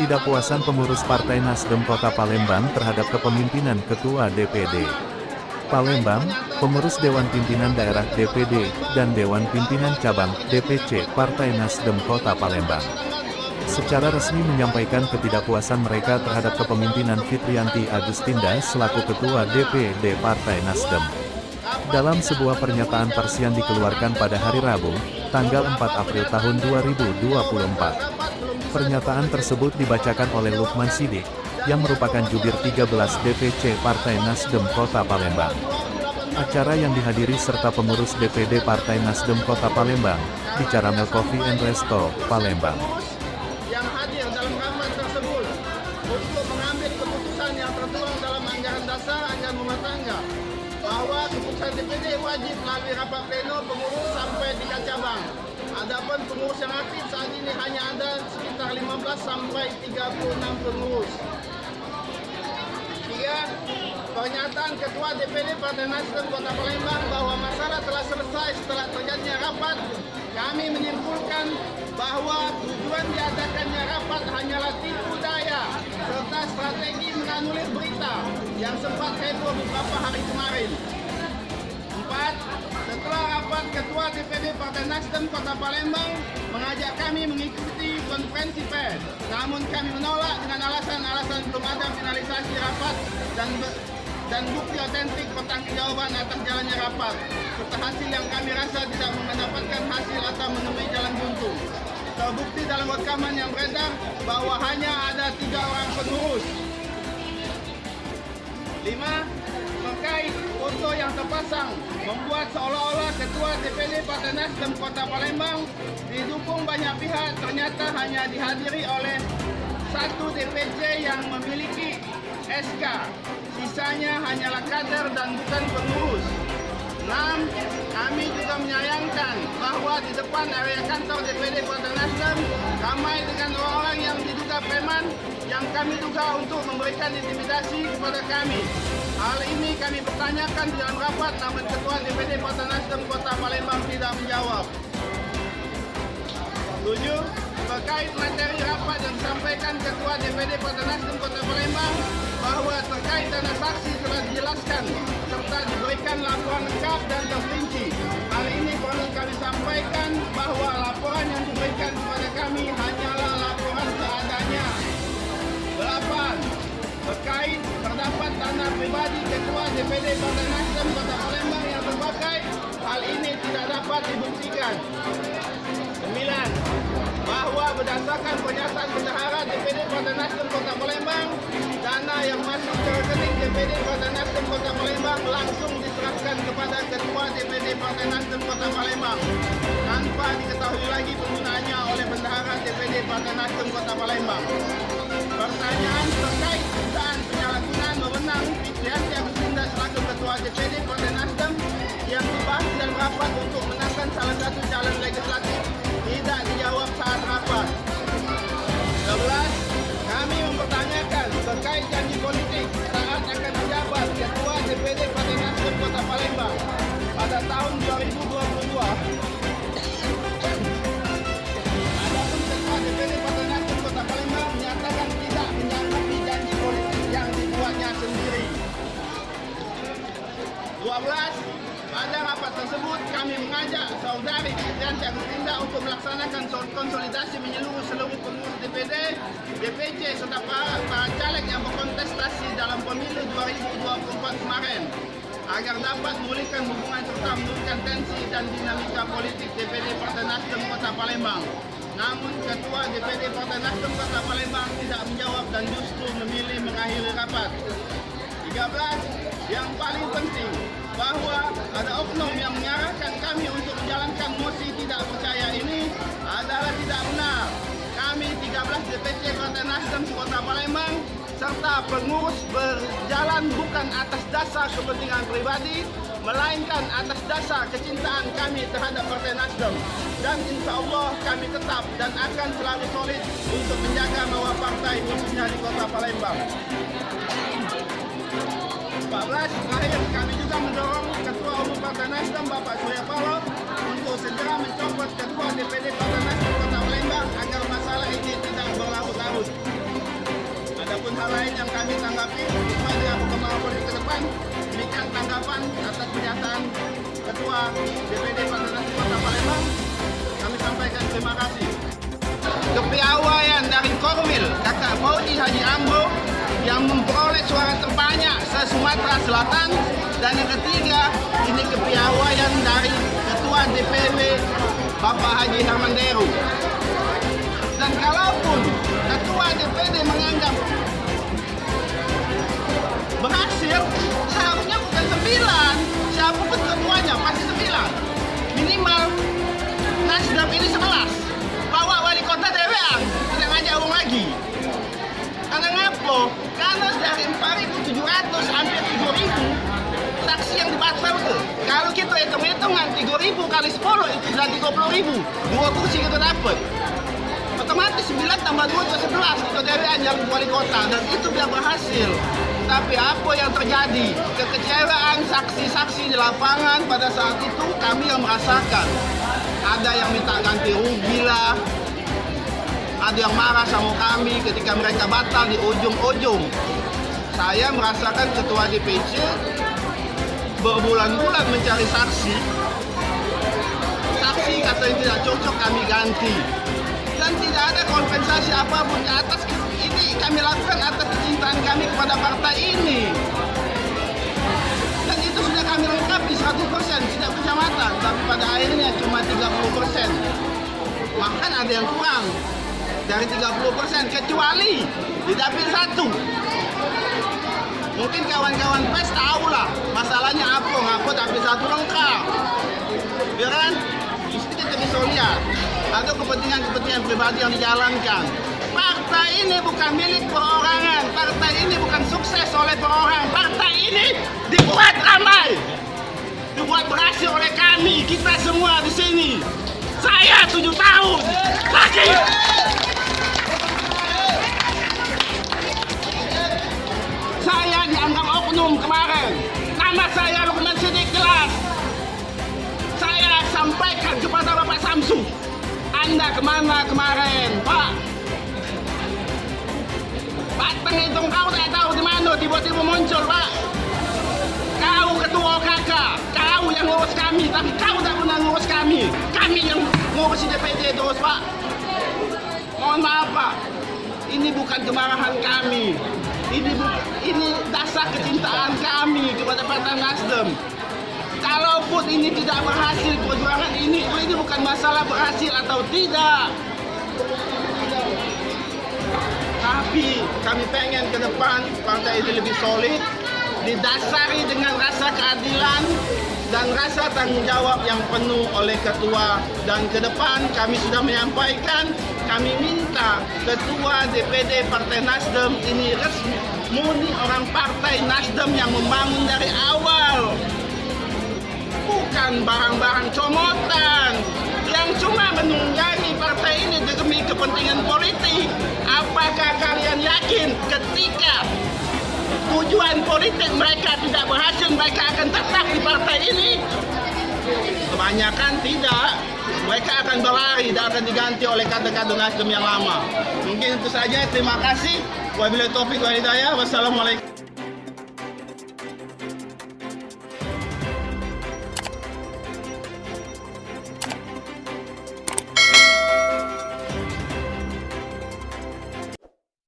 Ketidakpuasan pengurus Partai Nasdem Kota Palembang terhadap kepemimpinan Ketua DPD Palembang, pengurus Dewan Pimpinan Daerah DPD, dan Dewan Pimpinan Cabang DPC Partai Nasdem Kota Palembang secara resmi menyampaikan ketidakpuasan mereka terhadap kepemimpinan Fitriyanti Agustinda selaku Ketua DPD Partai Nasdem. Dalam sebuah pernyataan pers yang dikeluarkan pada hari Rabu, tanggal 4 April tahun 2024. Pernyataan tersebut dibacakan oleh Lukman Sidik, yang merupakan jubir 13 DPC Partai Nasdem Kota Palembang. Acara yang dihadiri serta pengurus DPD Partai Nasdem Kota Palembang, di Caramel Coffee and Resto, Palembang. Yang hadir dalam rapat tersebut untuk mengambil keputusan yang tertuang dalam anggaran dasar anggaran rumah tangga bahwa keputusan DPD wajib melalui rapat pleno pengurus sampai tingkat cabang. Adapun pengurus yang aktif saat ini hanya ada sekitar 15 sampai 36 pengurus. 3. Pernyataan Ketua DPD Partai Nasdem Kota Palembang bahwa masalah telah selesai setelah terjadinya rapat. Kami menyimpulkan bahwa tujuan diadakannya rapat hanyalah tipu daya serta strategi menganulir berita yang sempat heboh beberapa hari kemarin. 4. Setelah rapat, Ketua DPD Partai Nasdem Kota Palembang mengajak kami mengikuti konferensi pers. Namun kami menolak dengan alasan-alasan belum ada finalisasi rapat dan bukti otentik pertanggungjawaban atas jalannya rapat, serta hasil yang kami rasa tidak mendapatkan hasil atau menemui jalan buntu. Terbukti dalam rekaman yang beredar bahwa hanya ada 3 orang pengurus. 5. Terkait foto yang terpasang membuat seolah-olah Ketua DPD Partai Nasdem Kota Palembang didukung banyak pihak, ternyata hanya dihadiri oleh 1 DPC yang memiliki SK. Sisanya hanyalah kader dan bukan pengurus. 6. Kami juga menyayangkan bahwa di depan area kantor DPD Partai Nasdem ramai dengan orang-orang yang diduga preman yang kami duga untuk memberikan intimidasi kepada kami. Hal ini kami pertanyakan di dalam rapat, namun Ketua DPD Partai Nasdem Kota Palembang tidak menjawab. 7. Terkait materi rapat yang disampaikan Ketua DPD Partai Nasdem Kota Palembang bahwa terkait dana saksi telah dijelaskan serta diberikan laporan lengkap dan terperinci. Hal ini perlu kami sampaikan bahwa laporan yang diberikan kepada kami hanyalah laporan seadanya. 8. Terkait terdapat dana pribadi Ketua DPD Partai Nasdem Kota Palembang yang terpakai, hal ini tidak dapat dibuktikan. 9. Bahwa berdasarkan pernyataan bendahara DPD Partai Nasdem Kota Palembang, dana yang masuk ke rekening DPD Partai Nasdem Kota Palembang langsung diserahkan kepada Ketua DPD Partai Nasdem Kota Palembang tanpa diketahui lagi penggunaannya oleh bendahara DPD Partai Nasdem Kota Palembang. Pertanyaan terkait dugaan penyalahgunaan wewenang Fitriyanti Agustinda selaku Ketua DPD Partai Nasdem yang dibahas dalam rapat untuk menangkan salah satu calon legislatif tidak dijawab saat rapat. 11. Kami mempertanyakan terkait janji politik saat akan menjabat Ketua DPD Partai Nasdem Kota Palembang pada tahun 2022. Adapun Ketua DPD Partai Nasdem Kota Palembang menyatakan tidak menyanggupi janji politik yang dibuatnya sendiri. 12. Pada rapat tersebut, kami mengajak saudari Fitriyanti Agustinda untuk melaksanakan konsolidasi menyeluruh seluruh pengurus DPD, DPC, serta para caleg yang berkontestasi dalam pemilu 2024 kemarin, agar dapat memulihkan hubungan serta menurunkan tensi dan dinamika politik DPD Partai Nasdem Kota Palembang. Namun, Ketua DPD Partai Nasdem Kota Palembang tidak menjawab dan justru memilih mengakhiri rapat. 13. Yang paling penting, bahwa ada oknum yang mengarahkan kami untuk menjalankan mosi tidak percaya ini adalah tidak benar. Kami 13 DPC Partai Nasdem Kota Palembang serta pengurus berjalan bukan atas dasar kepentingan pribadi, melainkan atas dasar kecintaan kami terhadap Partai Nasdem. Dan insya Allah kami tetap dan akan selalu solid untuk menjaga bahwa partai khususnya di Kota Palembang. 14. Terakhir, kami juga mendorong Ketua Umum Partai Nasdem Bapak Surya Paloh untuk segera mencopot Ketua DPD Partai Nasdem Kota Palembang agar masalah ini tidak berlarut-larut. ataupun hal lain yang kami tanggapi sesuai dengan perkembangan politik ke depan. Demikian tanggapan atas pernyataan Ketua DPD Partai Nasdem Kota Palembang. Kami sampaikan terima kasih. Kepiawaian dari Korwil Kakak Fauzi Haji Ambo yang memperoleh suara terbanyak se-Sumatera Selatan, dan yang ketiga ini kepiawaian dari Ketua DPW Bapak Haji Herman Deru. Dan kalaupun Ketua DPD menganggap berhasil, seharusnya bukan 9, siapapun ketuanya pasti 9. Minimal Nasdem ini 11. Bawa wali kota Dewean, tidak ngajak uang lagi. Karena ngapo? Karena dari 4.700 hampir 3.000 saksi yang dibatalkan. Kalau kita hitung-hitungan 3.000 kali 10 itu sudah 30.000. 2 kursi kita dapat. Otomatis 9 tambah 2 itu 11. Itu Dewean yang wali kota, dan itu biar berhasil. Tapi apa yang terjadi? Kekecewaan saksi-saksi di lapangan pada saat itu kami yang merasakan. Ada yang minta ganti rugi lah. Ada yang marah sama kami ketika mereka batal di ujung-ujung. Saya merasakan Ketua DPC berbulan-bulan mencari saksi. Saksi kata yang tidak cocok kami ganti. Dan tidak ada kompensasi apapun di atas ini kami lakukan atas kecintaan kami kepada partai ini. Dan itu sudah kami lengkapi 100%, tidak kecamatan, tapi pada akhirnya cuma 30%. Bahkan ada yang kurang dari 30%, kecuali di dapil 1. Mungkin kawan-kawan PES tahu lah masalahnya apa, ngapa dapil 1 lengkap. Ya kan? Mesti kita bisa lihat. Ada kepentingan-kepentingan pribadi yang dijalankan. Partai ini bukan milik perorangan. Partai ini bukan sukses oleh perorangan. Partai ini dibuat ramai, dibuat berhasil oleh kami, kita semua di sini. Saya 7 tahun lagi. Saya dianggap oknum kemarin. Nama saya Lukman Siddiq jelas. Saya sampaikan kepada Bapak Samsu. Anda kemana kemarin, Pak? Batang hitung kau tak tahu di mana tiba-tiba muncul, Pak. Kau ketua OKK, kau yang ngurus kami, tapi kau tak pernah ngurus kami. Kami yang ngurus DPD terus, Pak. Mohon maaf, Pak. Ini bukan kemarahan kami. Ini dasar kecintaan kami kepada Partai Nasdem. Kalaupun ini tidak berhasil perjuangan ini bukan masalah berhasil atau tidak. Tapi kami pengen ke depan partai ini lebih solid, didasari dengan rasa keadilan dan rasa tanggung jawab yang penuh oleh ketua. Dan ke depan kami sudah menyampaikan, kami minta Ketua DPD Partai Nasdem ini resmi, murni orang Partai Nasdem yang membangun dari awal. Bukan barang-barang comotan yang cuma menunggangi partai ini demi kepentingan politik. Apakah kalian yakin ketika tujuan politik mereka tidak berhasil, mereka akan tetap di partai ini? Kebanyakan tidak. Mereka akan berlari dan akan diganti oleh kader-kader Nasdem yang lama. Mungkin itu saja. Terima kasih. Wabillahi taufiq wal hidayah. Wassalamualaikum.